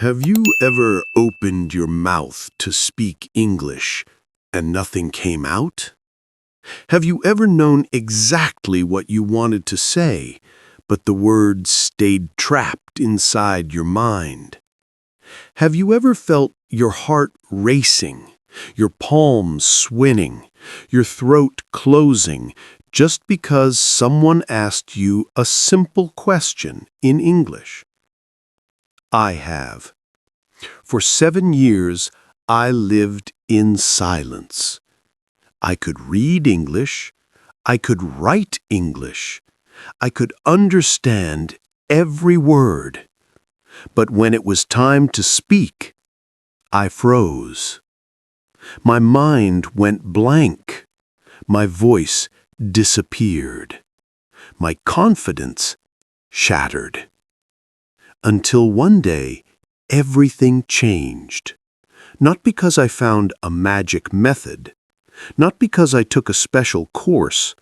Have you ever opened your mouth to speak English and nothing came out? Have you ever known exactly what you wanted to say, but the words stayed trapped inside your mind? Have you ever felt your heart racing, your palms swinning, your throat closing, just because someone asked you a simple question in English? I have. For 7 years, I lived in silence. I could read English. I could write English. I could understand every word. But when it was time to speak, I froze. My mind went blank. My voice disappeared. My confidence shattered. Until one day, everything changed. Not because I found a magic method, not because I took a special course,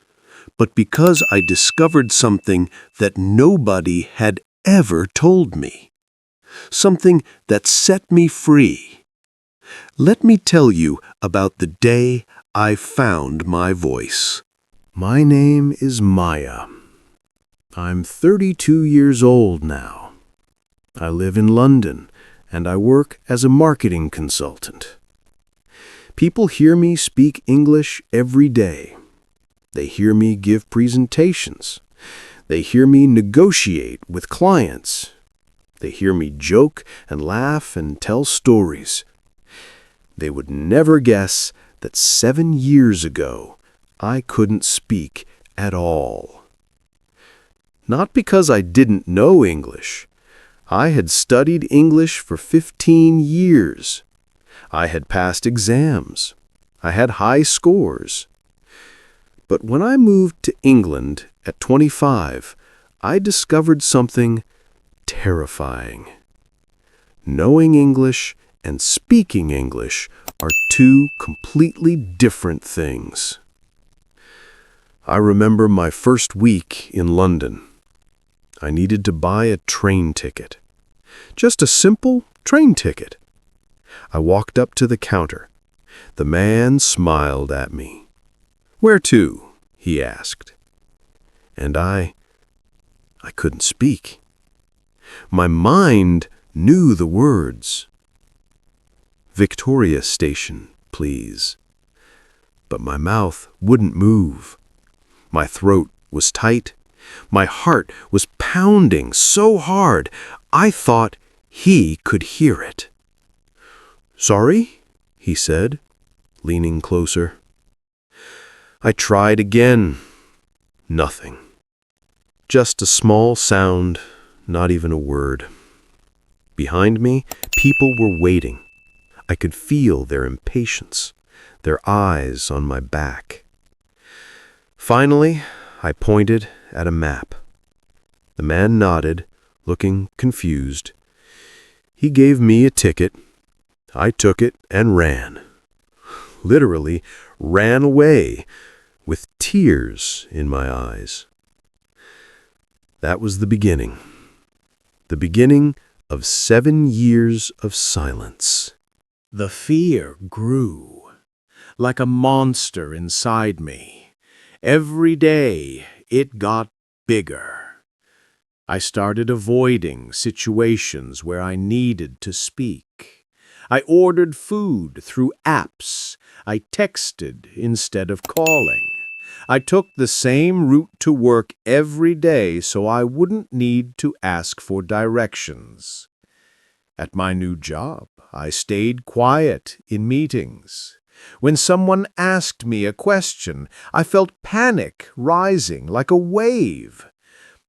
but because I discovered something that nobody had ever told me. Something that set me free. Let me tell you about the day I found my voice. My name is Maya. I'm 32 years old now. I live in London, and I work as a marketing consultant. People hear me speak English every day. They hear me give presentations. They hear me negotiate with clients. They hear me joke and laugh and tell stories. They would never guess that 7 years ago, I couldn't speak at all. Not because I didn't know English. I had studied English for 15 years. I had passed exams. I had high scores. But when I moved to England at 25, I discovered something terrifying. Knowing English and speaking English are two completely different things. I remember my first week in London. I needed to buy a train ticket. Just a simple train ticket. I walked up to the counter. The man smiled at me. "Where to?" he asked. And I couldn't speak. My mind knew the words. "Victoria Station, please." But my mouth wouldn't move. My throat was tight. My heart was pounding so hard, I thought he could hear it. "Sorry?" he said, leaning closer. I tried again. Nothing. Just a small sound, not even a word. Behind me, people were waiting. I could feel their impatience, their eyes on my back. Finally, I pointed at a map. The man nodded, looking confused. He gave me a ticket. I took it and ran. Literally ran away, with tears in my eyes. That was the beginning. The beginning of 7 years of silence. The fear grew, like a monster inside me. Every day, it got bigger. I started avoiding situations where I needed to speak. I ordered food through apps. I texted instead of calling. I took the same route to work every day so I wouldn't need to ask for directions. At my new job, I stayed quiet in meetings. When someone asked me a question, I felt panic rising like a wave.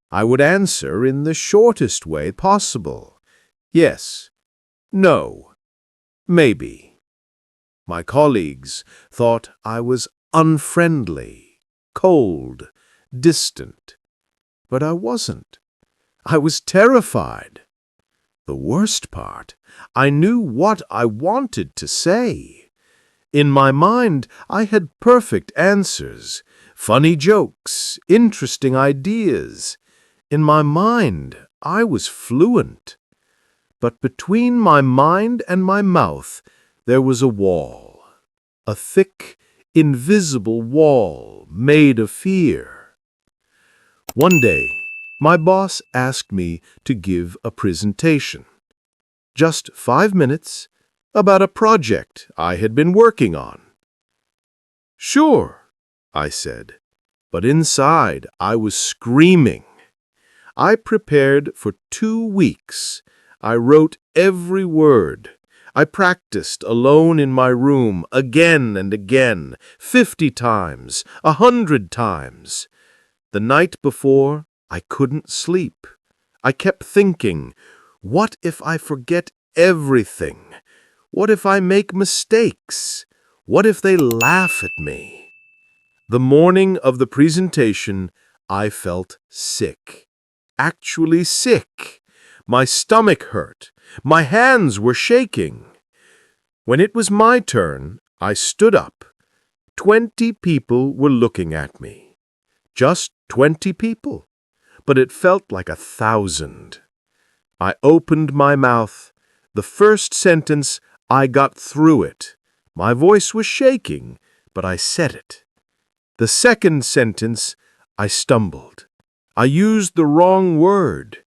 I would answer in the shortest way possible. Yes, no, maybe. My colleagues thought I was unfriendly, cold, distant. But I wasn't. I was terrified. The worst part, I knew what I wanted to say. In my mind, I had perfect answers, funny jokes, interesting ideas. In my mind, I was fluent. But between my mind and my mouth there was a wall, a thick, invisible wall made of fear. One day, my boss asked me to give a presentation. Just 5 minutes, about a project I had been working on. "Sure," I said, but inside I was screaming. I prepared for 2 weeks. I wrote every word. I practiced alone in my room again and again, 50 times, 100 times. The night before, I couldn't sleep. I kept thinking, what if I forget everything? What if I make mistakes? What if they laugh at me? The morning of the presentation, I felt sick. Actually sick. My stomach hurt. My hands were shaking. When it was my turn, I stood up. 20 people were looking at me. Just 20 people, but it felt like 1,000. I opened my mouth. The first sentence, I got through it. My voice was shaking, but I said it. The second sentence, I stumbled. I used the wrong word.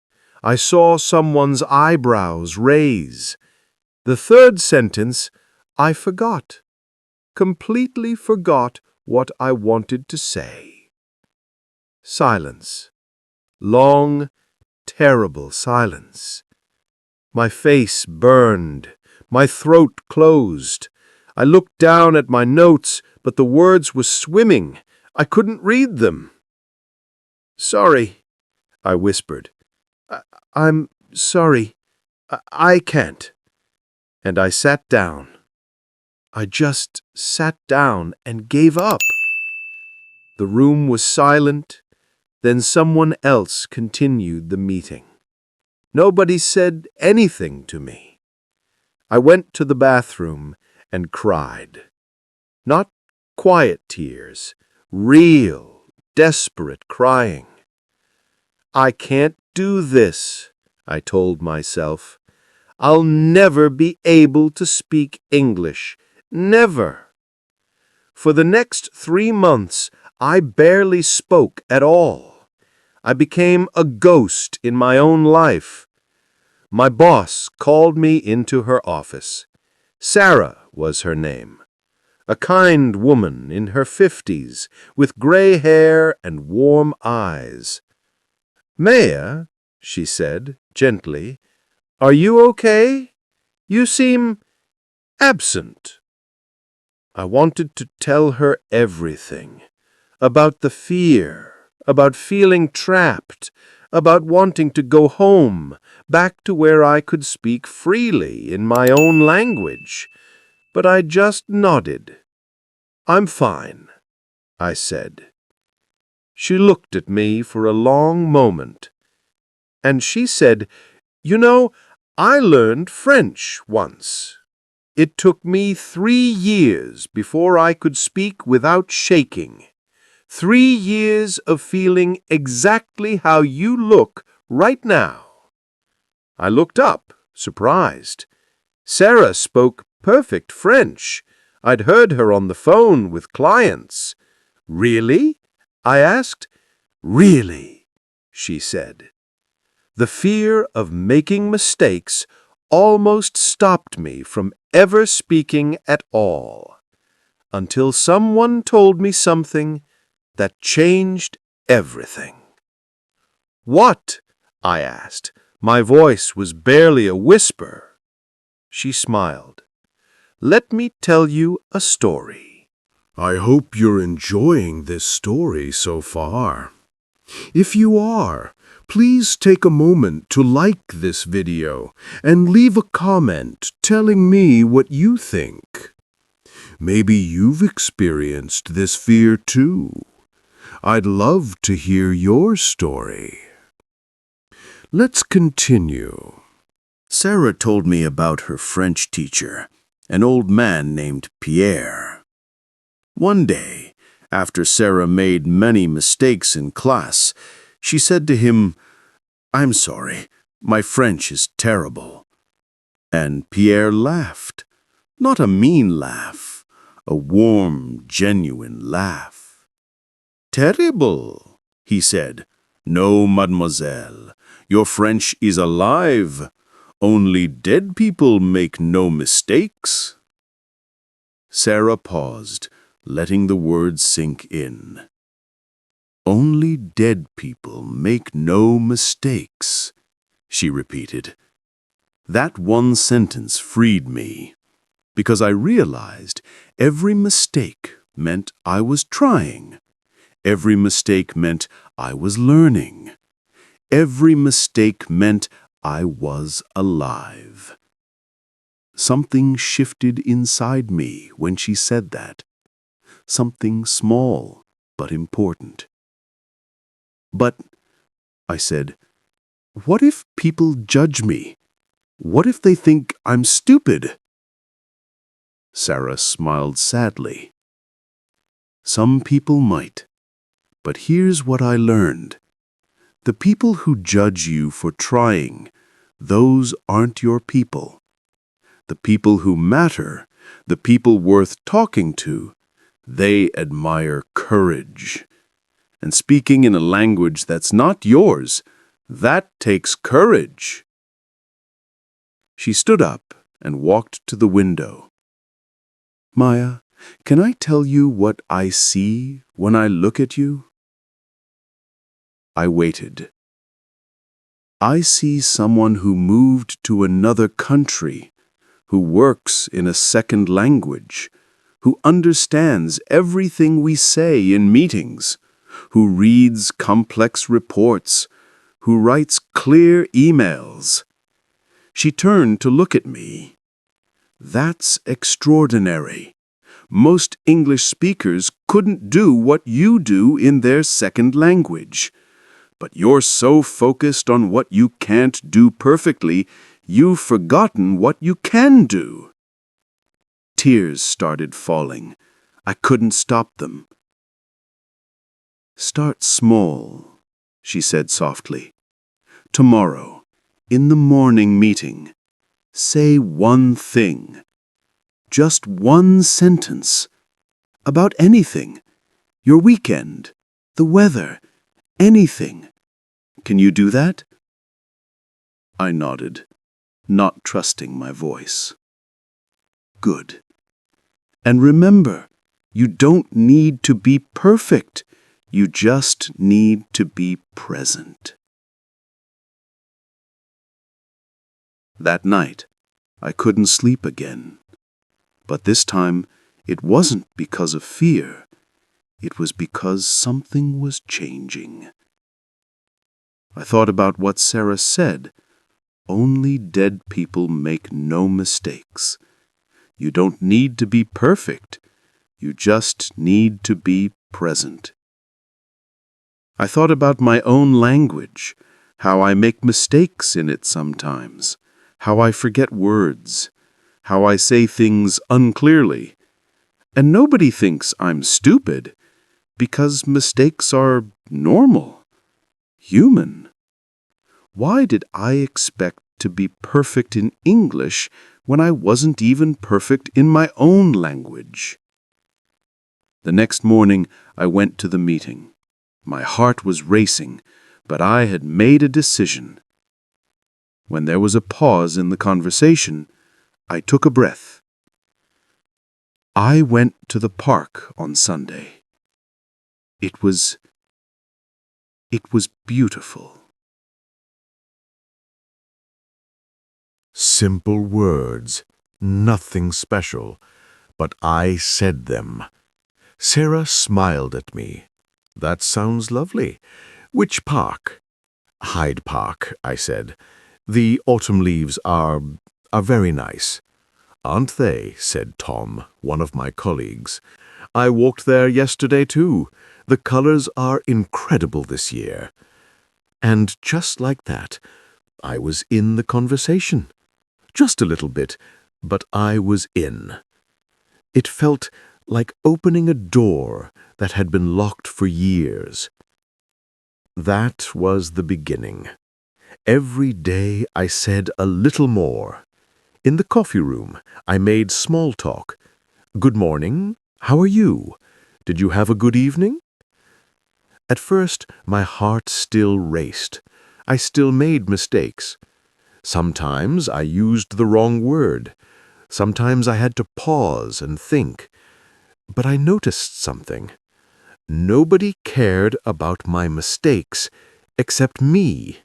I saw someone's eyebrows raise. The third sentence, I forgot. Completely forgot what I wanted to say. Silence. Long, terrible silence. My face burned. My throat closed. I looked down at my notes, but the words were swimming. I couldn't read them. "Sorry," I whispered. I'm sorry. I can't." And I sat down. I just sat down and gave up. The room was silent. Then someone else continued the meeting. Nobody said anything to me. I went to the bathroom and cried. Not quiet tears, real, desperate crying. "I can't do this," I told myself. "I'll never be able to speak English. Never." For the next 3 months, I barely spoke at all. I became a ghost in my own life. My boss called me into her office. Sarah was her name. A kind woman in her 50s, with gray hair and warm eyes. "Maya," she said, gently, "are you okay? You seem absent." I wanted to tell her everything. About the fear, about feeling trapped, about wanting to go home, back to where I could speak freely in my own language. But I just nodded. "I'm fine," I said. She looked at me for a long moment, and she said, "You know, I learned French once. It took me 3 years before I could speak without shaking. 3 years of feeling exactly how you look right now." I looked up, surprised. Sarah spoke perfect French. I'd heard her on the phone with clients. "Really?" I asked. "Really," she said. The fear of making mistakes almost stopped me from ever speaking at all, until someone told me something that changed everything. "What?" I asked. My voice was barely a whisper. She smiled. "Let me tell you a story." I hope you're enjoying this story so far. If you are, please take a moment to like this video and leave a comment telling me what you think. Maybe you've experienced this fear too. I'd love to hear your story. Let's continue. Sarah told me about her French teacher, an old man named Pierre. One day, after Sarah made many mistakes in class, she said to him, "I'm sorry, my French is terrible. And Pierre laughed. Not a mean laugh, a warm, genuine laugh. Terrible, he said. No, mademoiselle, your French is alive. Only dead people make no mistakes. Sarah paused, letting the words sink in. Only dead people make no mistakes, she repeated. That one sentence freed me, because I realized every mistake meant I was trying. Every mistake meant I was learning. Every mistake meant I was alive. Something shifted inside me when she said that. Something small but important. But, I said, what if people judge me? What if they think I'm stupid? Sarah smiled sadly. Some people might, but here's what I learned. The people who judge you for trying, those aren't your people. The people who matter, the people worth talking to, they admire courage. And speaking in a language that's not yours, that takes courage. She stood up and walked to the window. Maya, can I tell you what I see when I look at you? I waited. I see someone who moved to another country, who works in a second language, who understands everything we say in meetings, who reads complex reports, who writes clear emails. She turned to look at me. That's extraordinary. Most English speakers couldn't do what you do in their second language. But you're so focused on what you can't do perfectly, you've forgotten what you can do. Tears started falling. I couldn't stop them. Start small, she said softly. Tomorrow, in the morning meeting, say one thing. Just one sentence. About anything. Your weekend, the weather, anything. Can you do that? I nodded, not trusting my voice. Good. And remember, you don't need to be perfect. You just need to be present. That night, I couldn't sleep again. But this time, it wasn't because of fear. It was because something was changing. I thought about what Sarah said. Only dead people make no mistakes. You don't need to be perfect. You just need to be present. I thought about my own language, how I make mistakes in it sometimes, how I forget words, how I say things unclearly. And nobody thinks I'm stupid, because mistakes are normal, human. Why did I expect to be perfect in English when I wasn't even perfect in my own language? The next morning, I went to the meeting. My heart was racing, but I had made a decision. When there was a pause in the conversation, I took a breath. I went to the park on Sunday. It was beautiful. Simple words, nothing special, but I said them. Sarah smiled at me. That sounds lovely. Which park? Hyde Park, I said. The autumn leaves are very nice. Aren't they? Said Tom, one of my colleagues. I walked there yesterday too. The colors are incredible this year. And just like that, I was in the conversation. Just a little bit, but I was in. It felt like opening a door that had been locked for years. That was the beginning. Every day I said a little more. In the coffee room, I made small talk. Good morning. How are you? Did you have a good evening? At first, my heart still raced. I still made mistakes. Sometimes I used the wrong word. Sometimes I had to pause and think. But I noticed something. Nobody cared about my mistakes except me.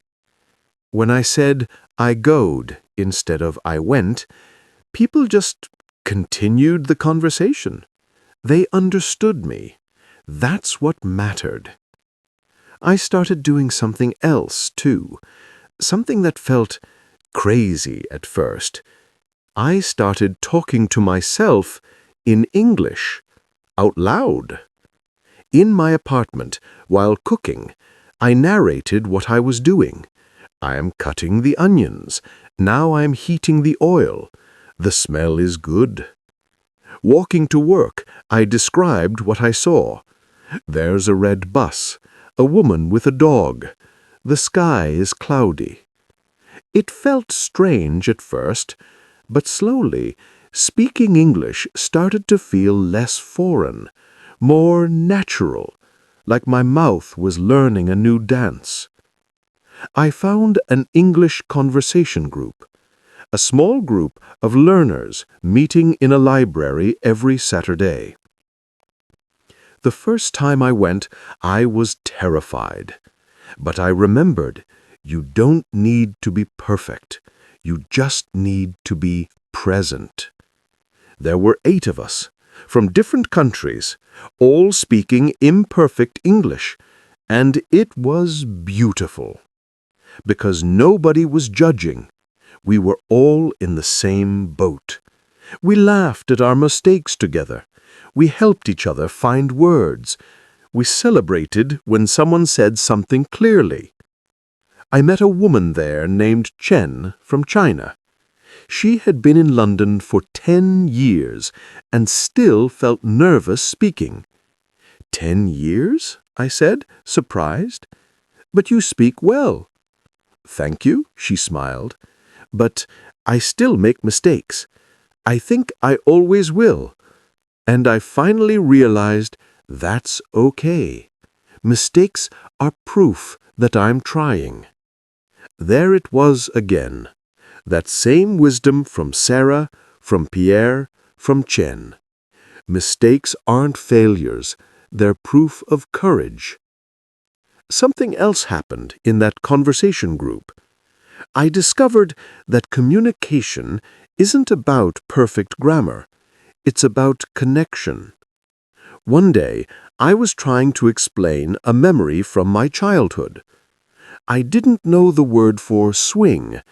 When I said I goed instead of I went, people just continued the conversation. They understood me. That's what mattered. I started doing something else, too. Something that felt crazy at first. I started talking to myself in English, out loud. In my apartment, while cooking, I narrated what I was doing. I am cutting the onions. Now I am heating the oil. The smell is good. Walking to work, I described what I saw. There's a red bus, a woman with a dog. The sky is cloudy. It felt strange at first, but slowly, speaking English started to feel less foreign, more natural, like my mouth was learning a new dance. I found an English conversation group, a small group of learners meeting in a library every Saturday. The first time I went, I was terrified. But I remembered, you don't need to be perfect. You just need to be present. There were 8 of us, from different countries, all speaking imperfect English, and it was beautiful. Because nobody was judging. We were all in the same boat. We laughed at our mistakes together. We helped each other find words. We celebrated when someone said something clearly. I met a woman there named Chen from China. She had been in London for 10 years and still felt nervous speaking. 10 years? I said, surprised. But you speak well. Thank you, she smiled. But I still make mistakes. I think I always will. And I finally realized that's okay. Mistakes are proof that I'm trying. There it was again. That same wisdom from Sarah, from Pierre, from Chen. Mistakes aren't failures. They're proof of courage. Something else happened in that conversation group. I discovered that communication isn't about perfect grammar. It's about connection. One day, I was trying to explain a memory from my childhood. I didn't know the word for swing.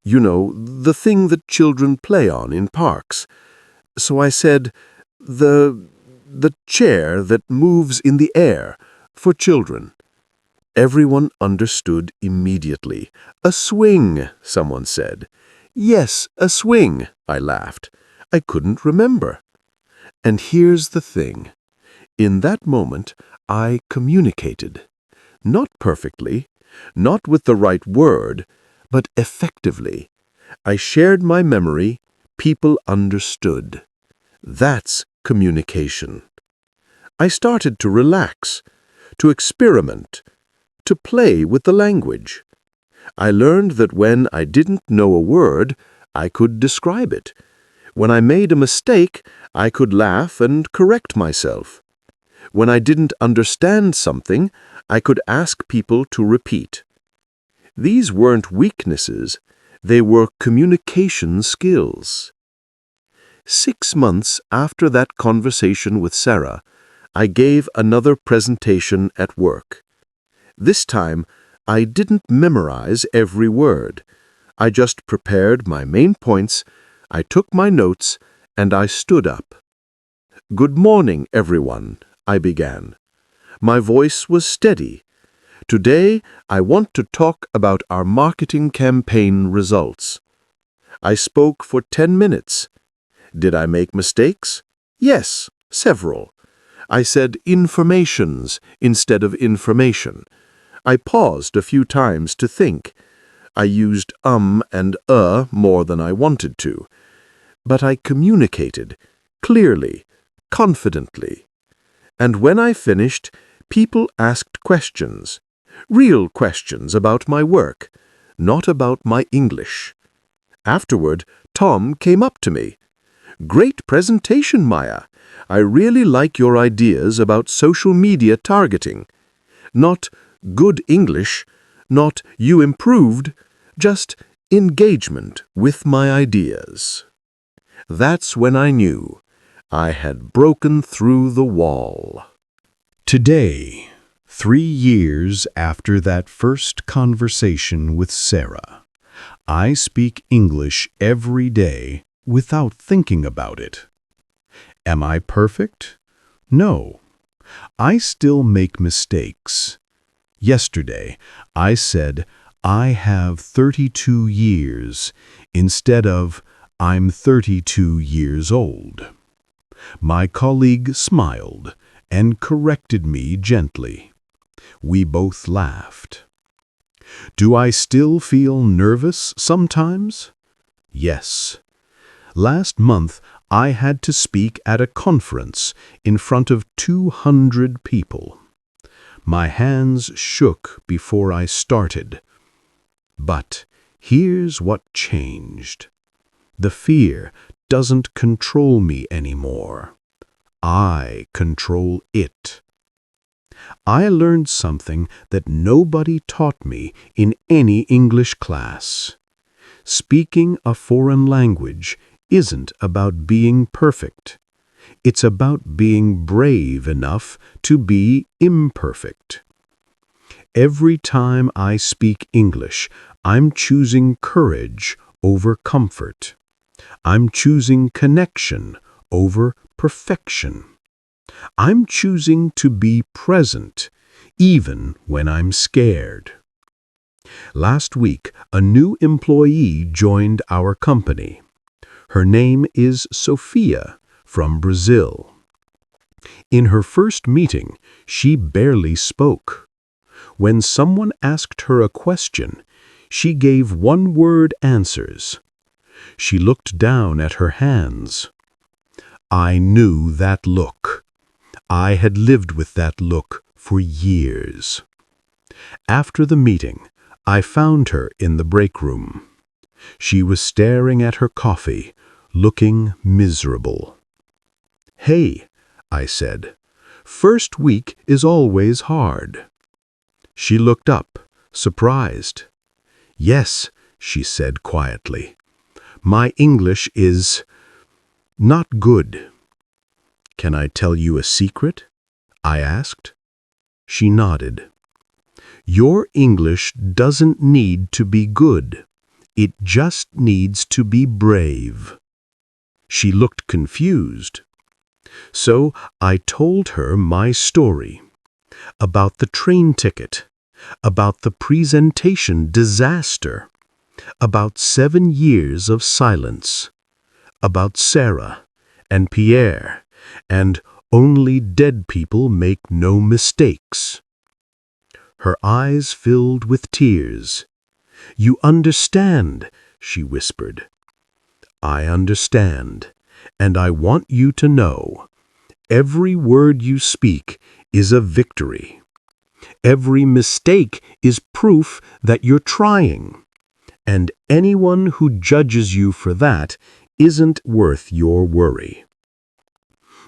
You know, the thing that children play on in parks. So I said, the chair that moves in the air for children. Everyone understood immediately. A swing, someone said. Yes, a swing, I laughed. I couldn't remember. And here's the thing. In that moment, I communicated. Not perfectly, not with the right word, but effectively. I shared my memory. People understood. That's communication. I started to relax, to experiment, to play with the language. I learned that when I didn't know a word, I could describe it. When I made a mistake, I could laugh and correct myself. When I didn't understand something, I could ask people to repeat. These weren't weaknesses, they were communication skills. 6 months after that conversation with Sarah, I gave another presentation at work. This time, I didn't memorize every word. I just prepared my main points, I took my notes, and I stood up. Good morning, everyone, I began. My voice was steady. Today, I want to talk about our marketing campaign results. I spoke for 10 minutes. Did I make mistakes? Yes, several. I said informations instead of information. I paused a few times to think. I used and more than I wanted to. But I communicated, clearly, confidently. And when I finished, people asked questions. Real questions about my work, not about my English. Afterward, Tom came up to me. "Great presentation, Maya. I really like your ideas about social media targeting. Not good English, not you improved, just engagement with my ideas." That's when I knew I had broken through the wall. Today, 3 years after that first conversation with Sarah, I speak English every day without thinking about it. Am I perfect? No. I still make mistakes. Yesterday, I said, I have 32 years instead of I'm 32 years old. My colleague smiled and corrected me gently. We both laughed. Do I still feel nervous sometimes? Yes. Last month, I had to speak at a conference in front of 200 people. My hands shook before I started. But here's what changed. The fear doesn't control me anymore. I control it. I learned something that nobody taught me in any English class. Speaking a foreign language isn't about being perfect. It's about being brave enough to be imperfect. Every time I speak English, I'm choosing courage over comfort. I'm choosing connection over perfection. I'm choosing to be present, even when I'm scared. Last week, a new employee joined our company. Her name is Sophia, from Brazil. In her first meeting, she barely spoke. When someone asked her a question, she gave one-word answers. She looked down at her hands. I knew that look. I had lived with that look for years. After the meeting, I found her in the break room. She was staring at her coffee, looking miserable. "Hey," I said, "first week is always hard." She looked up, surprised. "Yes," she said quietly. "My English is not good." "Can I tell you a secret?" I asked. She nodded. "Your English doesn't need to be good. It just needs to be brave." She looked confused. So I told her my story. About the train ticket. About the presentation disaster. About 7 years of silence. About Sarah and Pierre, and only dead people make no mistakes. Her eyes filled with tears. "You understand," she whispered. "I understand, and I want you to know, every word you speak is a victory. Every mistake is proof that you're trying, and anyone who judges you for that isn't worth your worry."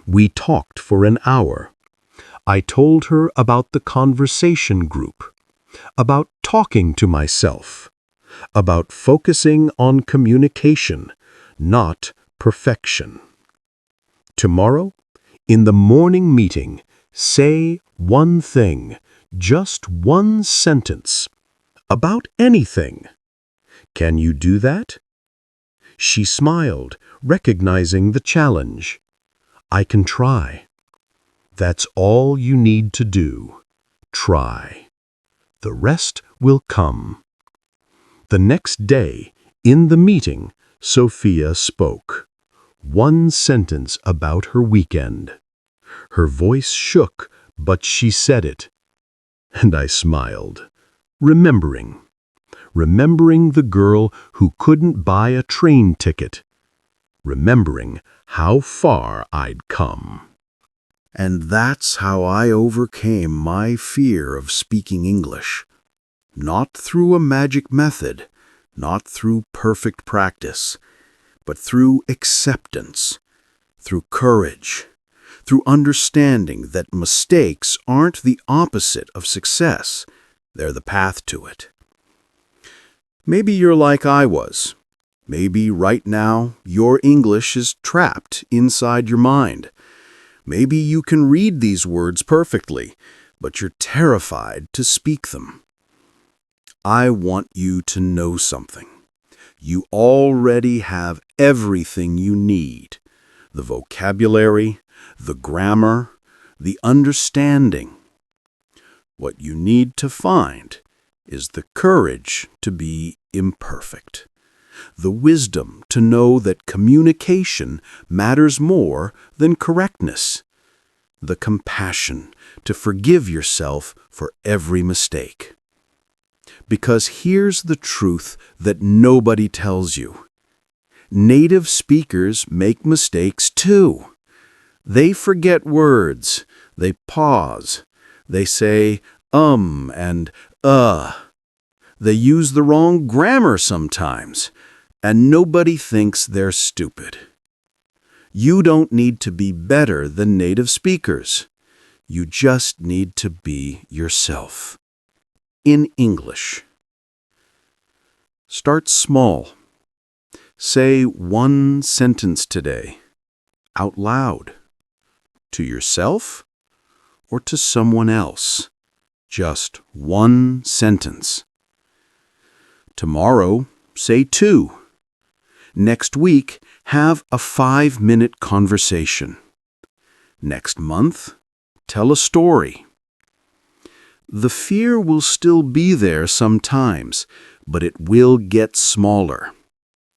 We talked for an hour. I told her about the conversation group, about talking to myself, about focusing on communication, not perfection. Tomorrow, in the morning meeting, say one thing, just one sentence, about anything. Can you do that? She smiled, recognizing the challenge. I can try. That's all you need to do. Try. The rest will come. The next day, in the meeting, Sophia spoke. One sentence about her weekend. Her voice shook, but she said it. And I smiled, remembering. remembering the girl who couldn't buy a train ticket, remembering how far I'd come. And that's how I overcame my fear of speaking English. Not through a magic method, not through perfect practice, but through acceptance, through courage, through understanding that mistakes aren't the opposite of success, they're the path to it. Maybe you're like I was. Maybe right now your English is trapped inside your mind. Maybe you can read these words perfectly, but you're terrified to speak them. I want you to know something. You already have everything you need: the vocabulary, the grammar, the understanding. What you need to find is the courage to be imperfect, the wisdom to know that communication matters more than correctness, the compassion to forgive yourself for every mistake. Because here's the truth that nobody tells you. Native speakers make mistakes too. They forget words, they pause, they say and They use the wrong grammar sometimes, and nobody thinks they're stupid. You don't need to be better than native speakers. You just need to be yourself. In English. Start small. Say one sentence today, out loud, to yourself or to someone else. Just one sentence. Tomorrow, say 2. Next week, have a 5-minute conversation. Next month, tell a story. The fear will still be there sometimes, but it will get smaller,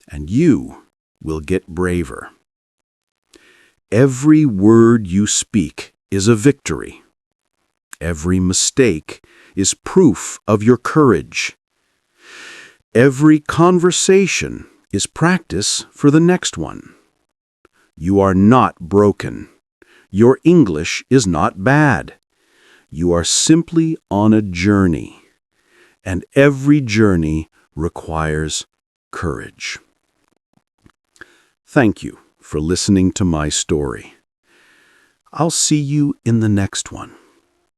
and you will get braver. Every word you speak is a victory. Every mistake is proof of your courage. Every conversation is practice for the next one. You are not broken. Your English is not bad. You are simply on a journey, and every journey requires courage. Thank you for listening to my story. I'll see you in the next one.